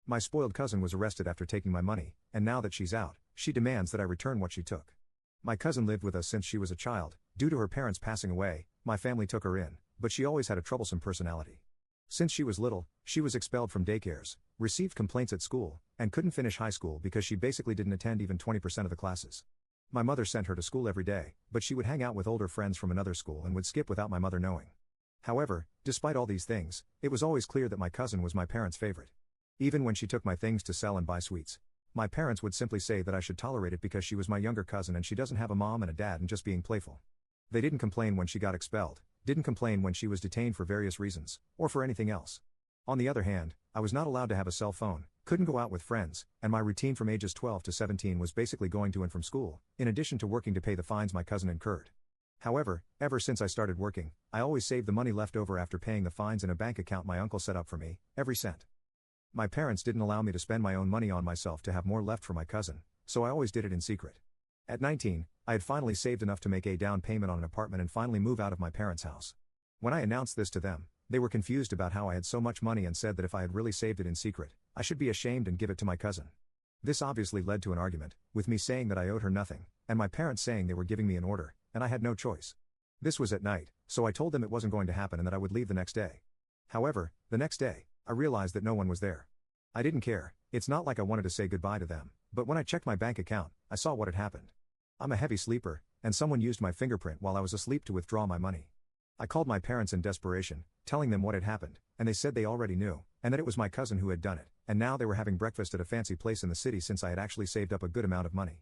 My spoiled cousin was arrested after taking my money, and now that she's out, she demands that I return what she took. My cousin lived with us since she was a child. Due to her parents passing away, my family took her in, but she always had a troublesome personality. Since she was little, she was expelled from daycares, received complaints at school, and couldn't finish high school because she basically didn't attend even 20% of the classes. My mother sent her to school every day, but she would hang out with older friends from another school and would skip without my mother knowing. However, despite all these things, it was always clear that my cousin was my parents' favorite. Even when she took my things to sell and buy sweets, my parents would simply say that I should tolerate it because she was my younger cousin and she doesn't have a mom and a dad and just being playful. They didn't complain when she got expelled, didn't complain when she was detained for various reasons, or for anything else. On the other hand, I was not allowed to have a cell phone, couldn't go out with friends, and my routine from ages 12 to 17 was basically going to and from school, in addition to working to pay the fines my cousin incurred. However, ever since I started working, I always saved the money left over after paying the fines in a bank account my uncle set up for me, every cent. My parents didn't allow me to spend my own money on myself to have more left for my cousin, so I always did it in secret. At 19, I had finally saved enough to make a down payment on an apartment and finally move out of my parents' house. When I announced this to them, they were confused about how I had so much money and said that if I had really saved it in secret, I should be ashamed and give it to my cousin. This obviously led to an argument, with me saying that I owed her nothing, and my parents saying they were giving me an order, and I had no choice. This was at night, so I told them it wasn't going to happen and that I would leave the next day. However, the next day, I realized that no one was there. I didn't care, it's not like I wanted to say goodbye to them, but when I checked my bank account, I saw what had happened. I'm a heavy sleeper, and someone used my fingerprint while I was asleep to withdraw my money. I called my parents in desperation, telling them what had happened, and they said they already knew, and that it was my cousin who had done it, and now they were having breakfast at a fancy place in the city since I had actually saved up a good amount of money.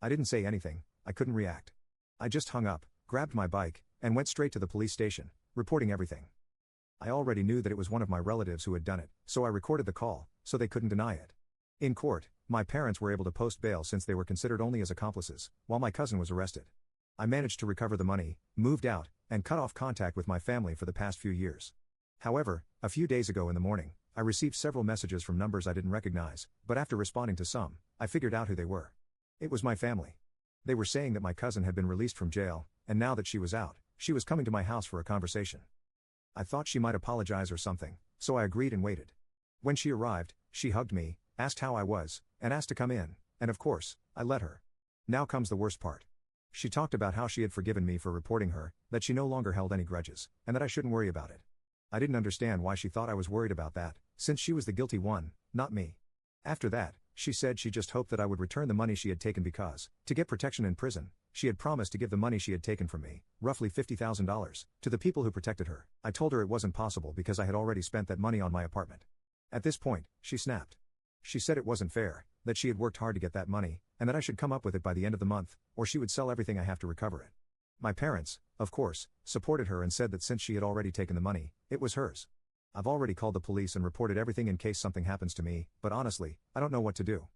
I didn't say anything, I couldn't react. I just hung up, grabbed my bike, and went straight to the police station, reporting everything. I already knew that it was one of my relatives who had done it, so I recorded the call, so they couldn't deny it. In court, my parents were able to post bail since they were considered only as accomplices, while my cousin was arrested. I managed to recover the money, moved out, and cut off contact with my family for the past few years. However, a few days ago in the morning, I received several messages from numbers I didn't recognize, but after responding to some, I figured out who they were. It was my family. They were saying that my cousin had been released from jail, and now that she was out, she was coming to my house for a conversation. I thought she might apologize or something, so I agreed and waited. When she arrived, she hugged me, asked how I was, and asked to come in, and of course, I let her. Now comes the worst part. She talked about how she had forgiven me for reporting her, that she no longer held any grudges, and that I shouldn't worry about it. I didn't understand why she thought I was worried about that, since she was the guilty one, not me. After that, she said she just hoped that I would return the money she had taken because, to get protection in prison, she had promised to give the money she had taken from me, roughly $50,000, to the people who protected her. I told her it wasn't possible because I had already spent that money on my apartment. At this point, she snapped. She said it wasn't fair, that she had worked hard to get that money, and that I should come up with it by the end of the month, or she would sell everything I have to recover it. My parents, of course, supported her and said that since she had already taken the money, it was hers. I've already called the police and reported everything in case something happens to me, but honestly, I don't know what to do.